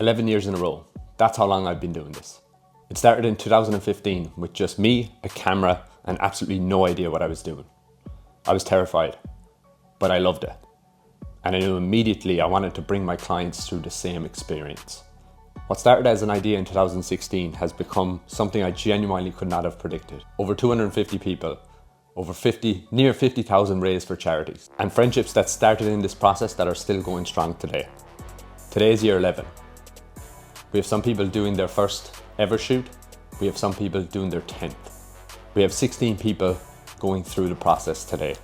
11 years in a row. That's how long I've been doing this. It started in 2015 with just me, a camera, and absolutely no idea what I was doing. I was terrified, but I loved it. And I knew immediately I wanted to bring my clients through the same experience. What started as an idea in 2016 has become something I genuinely could not have predicted. Over 250 people, near 50,000 raised for charities, and friendships that started in this process that are still going strong today. Today is year 11. We have some people doing their first ever shoot. We have some people doing their 10th. We have 16 people going through the process today.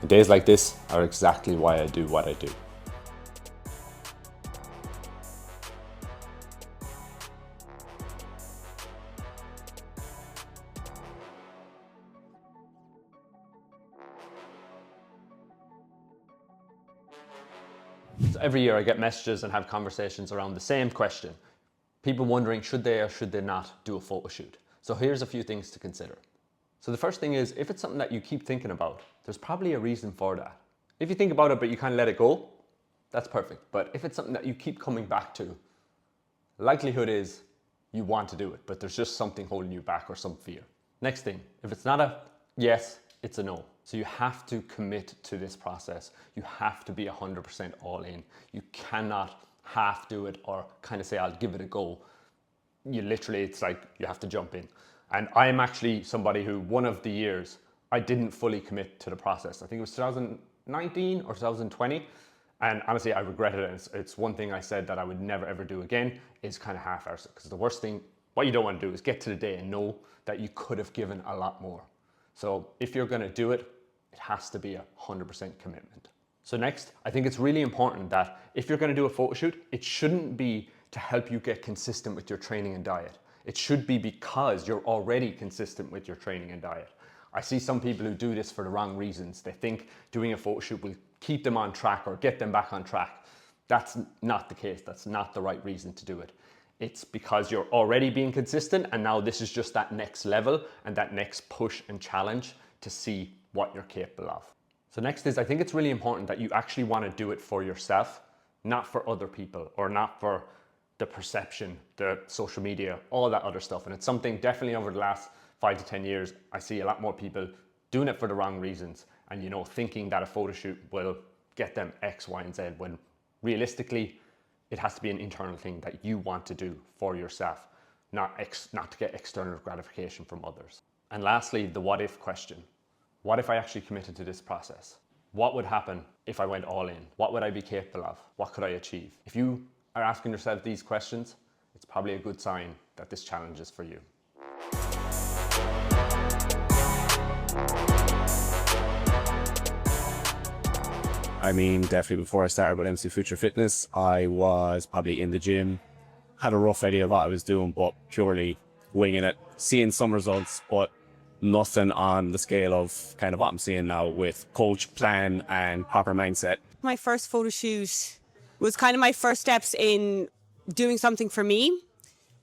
And days like this are exactly why I do what I do. So every year I get messages and have conversations around the same question. People wondering, should they or should they not do a photo shoot? So here's a few things to consider. So the first thing is, if it's something that you keep thinking about, there's probably a reason for that. If you think about it but you kind of let it go, that's perfect. But if it's something that you keep coming back to, the likelihood is you want to do it, but there's just something holding you back or some fear. Next thing, if it's not a yes, it's a no. So you have to commit to this process. You have to be 100% all in. You cannot half do it or kind of say, I'll give it a go. You literally, it's like you have to jump in. And I am actually somebody who, one of the years, I didn't fully commit to the process. I think it was 2019 or 2020. And honestly, I regretted it. It's one thing I said that I would never ever do again, is kind of half-arse it. Because the worst thing, what you don't want to do is get to the day and know that you could have given a lot more. So if you're going to do it, it has to be 100% commitment. So next, I think it's really important that if you're going to do a photo shoot, it shouldn't be to help you get consistent with your training and diet. It should be because you're already consistent with your training and diet. I see some people who do this for the wrong reasons. They think doing a photo shoot will keep them on track or get them back on track. That's not the case. That's not the right reason to do it. It's because you're already being consistent, and now this is just that next level and that next push and challenge to see what you're capable of. So next is, I think it's really important that you actually want to do it for yourself, not for other people or not for the perception, the social media, all that other stuff. And it's something definitely over the last 5 to 10 years, I see a lot more people doing it for the wrong reasons and, you know, thinking that a photo shoot will get them X, Y, and Z, when realistically, it has to be an internal thing that you want to do for yourself, not to get external gratification from others. And lastly, the what if question. What if I actually committed to this process? What would happen if I went all in? What would I be capable of? What could I achieve? If you are asking yourself these questions, it's probably a good sign that this challenge is for you. I mean, definitely before I started with MC Future Fitness, I was probably in the gym, had a rough idea of what I was doing, but purely winging it, seeing some results, but nothing on the scale of kind of what I'm seeing now with coach, plan, and proper mindset. My first photo shoot was kind of my first steps in doing something for me.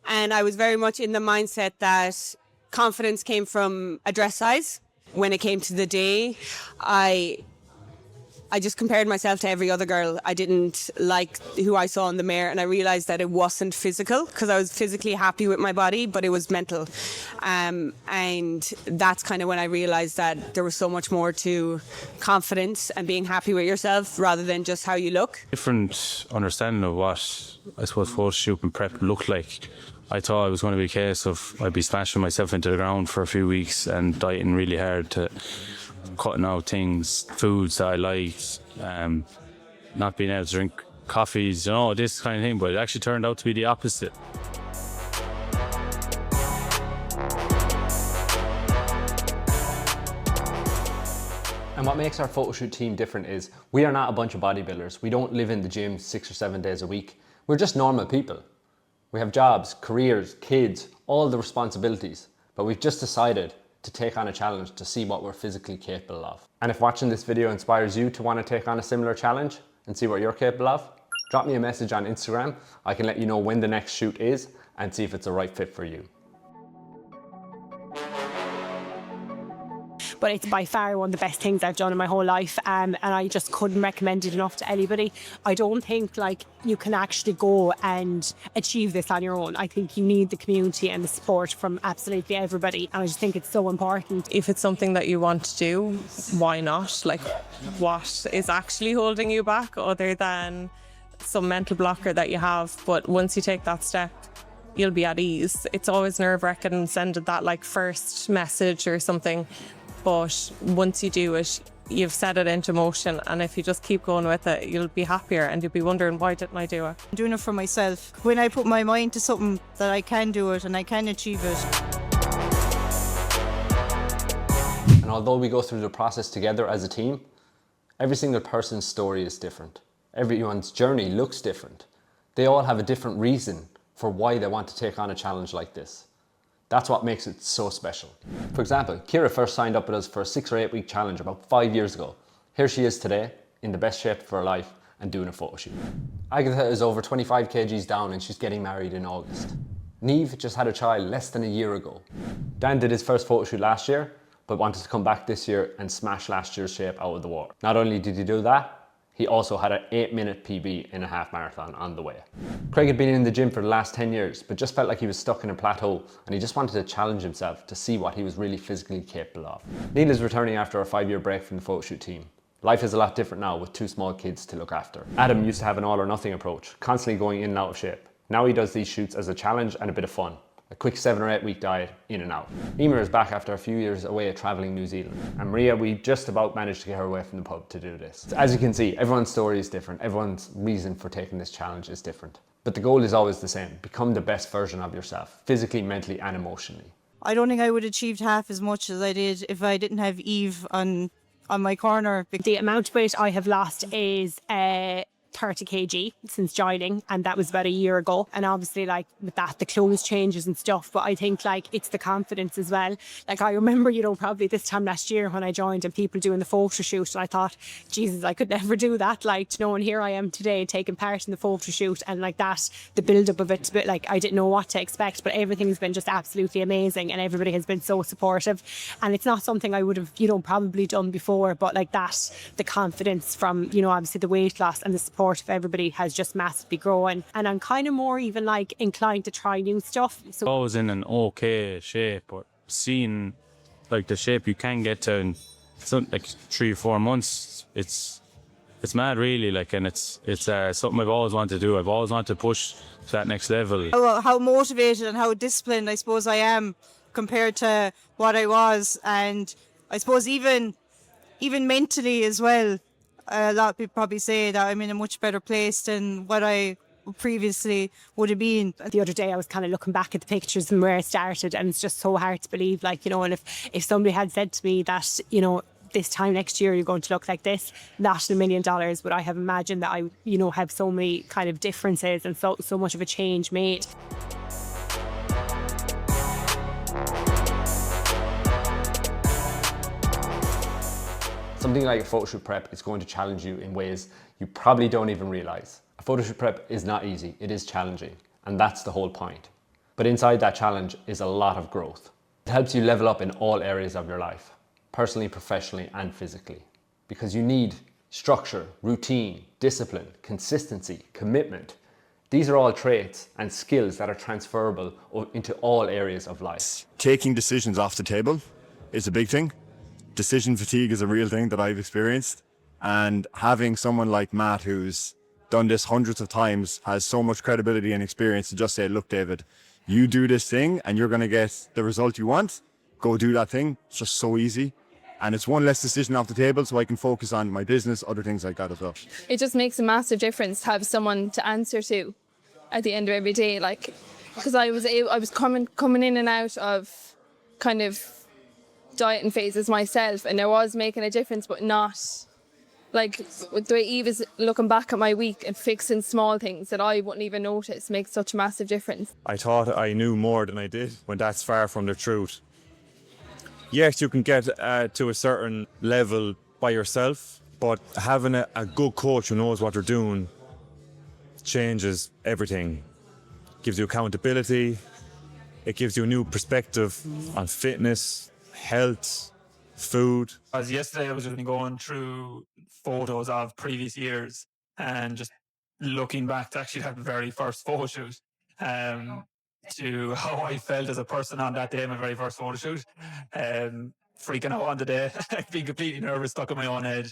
And I was very much in the mindset that confidence came from a dress size. When it came to the day, I just compared myself to every other girl. I didn't like who I saw in the mirror, and I realized that it wasn't physical, because I was physically happy with my body, but it was mental. And that's kind of when I realized that there was so much more to confidence and being happy with yourself rather than just how you look. Different understanding of what I suppose photo shoot and prep looked like. I thought it was going to be a case of I'd be smashing myself into the ground for a few weeks and dieting really hard to cutting out things, foods that I liked, not being able to drink coffees, you know, this kind of thing, but it actually turned out to be the opposite. And what makes our photo shoot team different is we are not a bunch of bodybuilders. We don't live in the gym 6 or 7 days a week. We're just normal people. We have jobs, careers, kids, all the responsibilities, but we've just decided to take on a challenge to see what we're physically capable of. And if watching this video inspires you to want to take on a similar challenge and see what you're capable of, drop me a message on Instagram. I can let you know when the next shoot is and see if it's a right fit for you. but it's by far one of the best things I've done in my whole life, and I just couldn't recommend it enough to anybody. I don't think like you can actually go and achieve this on your own. I think you need the community and the support from absolutely everybody, and I just think it's so important. If it's something that you want to do, why not? Like, what is actually holding you back other than some mental blocker that you have? But once you take that step, you'll be at ease. It's always nerve-wracking sending that like first message or something, but once you do it, you've set it into motion, and if you just keep going with it, you'll be happier and you'll be wondering, why didn't I do it? I'm doing it for myself. When I put my mind to something, that I can do it and I can achieve it. And although we go through the process together as a team, every single person's story is different. Everyone's journey looks different. They all have a different reason for why they want to take on a challenge like this. That's what makes it so special. For example, Kira first signed up with us for a 6 or 8 week challenge about 5 years ago. Here she is today, in the best shape of her life and doing a photo shoot. Agatha is over 25 kgs down and she's getting married in August. Niamh just had a child less than a year ago. Dan did his first photo shoot last year, but wanted to come back this year and smash last year's shape out of the water. Not only did he do that, he also had an 8-minute PB in a half marathon on the way. Craig had been in the gym for the last 10 years, but just felt like he was stuck in a plateau, and he just wanted to challenge himself to see what he was really physically capable of. Neil is returning after a 5-year break from the photo shoot team. Life is a lot different now with 2 small kids to look after. Adam used to have an all or nothing approach, constantly going in and out of shape. Now he does these shoots as a challenge and a bit of fun. A quick 7 or 8 week diet, in and out. Emer is back after a few years away travelling New Zealand. And Maria, we just about managed to get her away from the pub to do this. As you can see, everyone's story is different. Everyone's reason for taking this challenge is different. But the goal is always the same. Become the best version of yourself, physically, mentally and emotionally. I don't think I would have achieved half as much as I did if I didn't have Eve on my corner. The amount of weight I have lost is 30 kg since joining, and that was about a year ago. And obviously, like with that, the clothes changes and stuff, but I think like it's the confidence as well. Like I remember, probably this time last year when I joined and people doing the photo shoot, and I thought, Jesus, I could never do that. Like, and here I am today taking part in the photo shoot, and like that, the build up of it's a bit like I didn't know what to expect, but everything's been just absolutely amazing, and everybody has been so supportive. And it's not something I would have, probably done before, but like that, the confidence from, obviously the weight loss and the support of everybody has just massively grown, and I'm kind of more even like inclined to try new stuff. So I was in an okay shape, but seeing like the shape you can get to in like 3 or 4 months, it's mad really. Like, and it's something I've always wanted to do. I've always wanted to push to that next level. How motivated and how disciplined I suppose I am compared to what I was, and I suppose even mentally as well. A lot of people probably say that I'm in a much better place than what I previously would have been. The other day I was kind of looking back at the pictures and where I started, and it's just so hard to believe, like, and if somebody had said to me that, this time next year you're going to look like this, not $1 million would I have imagined that I, have so many kind of differences and so much of a change made. Something like a photoshoot prep is going to challenge you in ways you probably don't even realize. A photoshoot prep is not easy, it is challenging, and that's the whole point. But inside that challenge is a lot of growth. It helps you level up in all areas of your life, personally, professionally, and physically. Because you need structure, routine, discipline, consistency, commitment. These are all traits and skills that are transferable into all areas of life. Taking decisions off the table is a big thing. Decision fatigue is a real thing that I've experienced, and having someone like Matt who's done this hundreds of times, has so much credibility and experience to just say, look, David, you do this thing and you're going to get the result you want. Go do that thing. It's just so easy. And it's one less decision off the table, so I can focus on my business, other things like that as well. It just makes a massive difference to have someone to answer to at the end of every day. Like, because I was coming in and out of kind of dieting phases myself, and I was making a difference, but not like with the way Eve is looking back at my week and fixing small things that I wouldn't even notice makes such a massive difference. I thought I knew more than I did, when that's far from the truth. Yes, you can get to a certain level by yourself, but having a good coach who knows what they're doing changes everything. Gives you accountability, it gives you a new perspective on fitness, health, food. As yesterday, I was just going through photos of previous years and just looking back to actually that very first photo shoot, to how I felt as a person on that day, my very first photo shoot, freaking out on the day, being completely nervous, stuck in my own head,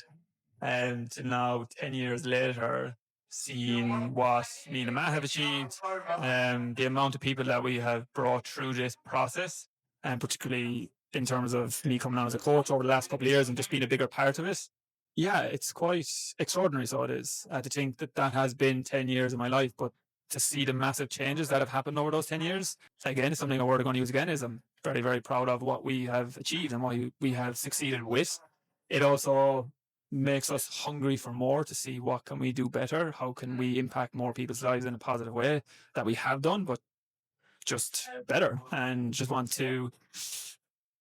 and to now 10 years later, seeing what me and Matt have achieved, the amount of people that we have brought through this process, and particularly in terms of me coming on as a coach over the last couple of years and just being a bigger part of it. Yeah, it's quite extraordinary. So it is to think that that has been 10 years of my life, but to see the massive changes that have happened over those 10 years, again, something a word I'm going to use again is I'm very, very proud of what we have achieved and what we have succeeded with. It also makes us hungry for more, to see what can we do better, how can we impact more people's lives in a positive way that we have done, but just better, and just want to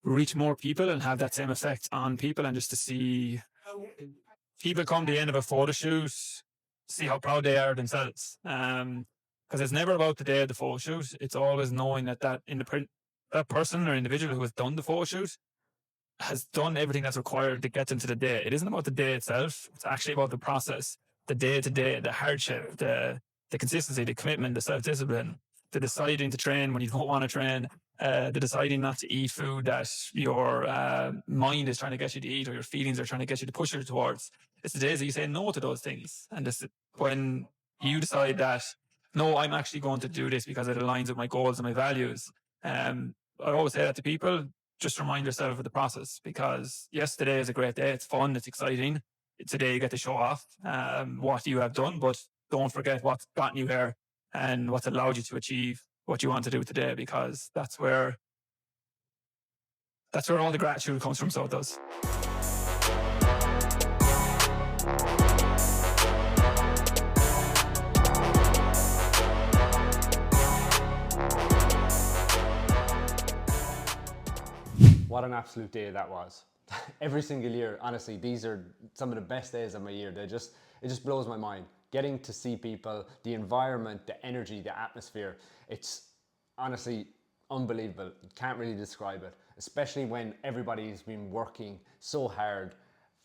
reach more people and have that same effect on people, and just to see people come to the end of a photo shoot, see how proud they are themselves. Because it's never about the day of the photo shoot. It's always knowing that that person or individual who has done the photo shoot has done everything that's required to get them to the day. It isn't about the day itself. It's actually about the process, the day to day, the hardship, the consistency, the commitment, the self-discipline, the deciding to train when you don't want to train, the deciding not to eat food that your mind is trying to get you to eat, or your feelings are trying to get you to push you towards. It's the days that you say no to those things. And this, when you decide that, no, I'm actually going to do this because it aligns with my goals and my values. I always say that to people. Just remind yourself of the process, because yes, today is a great day. It's fun. It's exciting. Today you get to show off what you have done, but don't forget what's gotten you here and what's allowed you to achieve what you want to do today, because that's where all the gratitude comes from. So it does. What an absolute day that was. Every single year, honestly, these are some of the best days of my year. It just blows my mind. Getting to see people, the environment, the energy, the atmosphere, it's honestly unbelievable. Can't really describe it, especially when everybody's been working so hard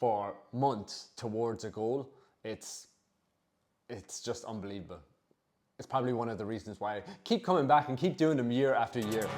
for months towards a goal. It's just unbelievable. It's probably one of the reasons why I keep coming back and keep doing them year after year.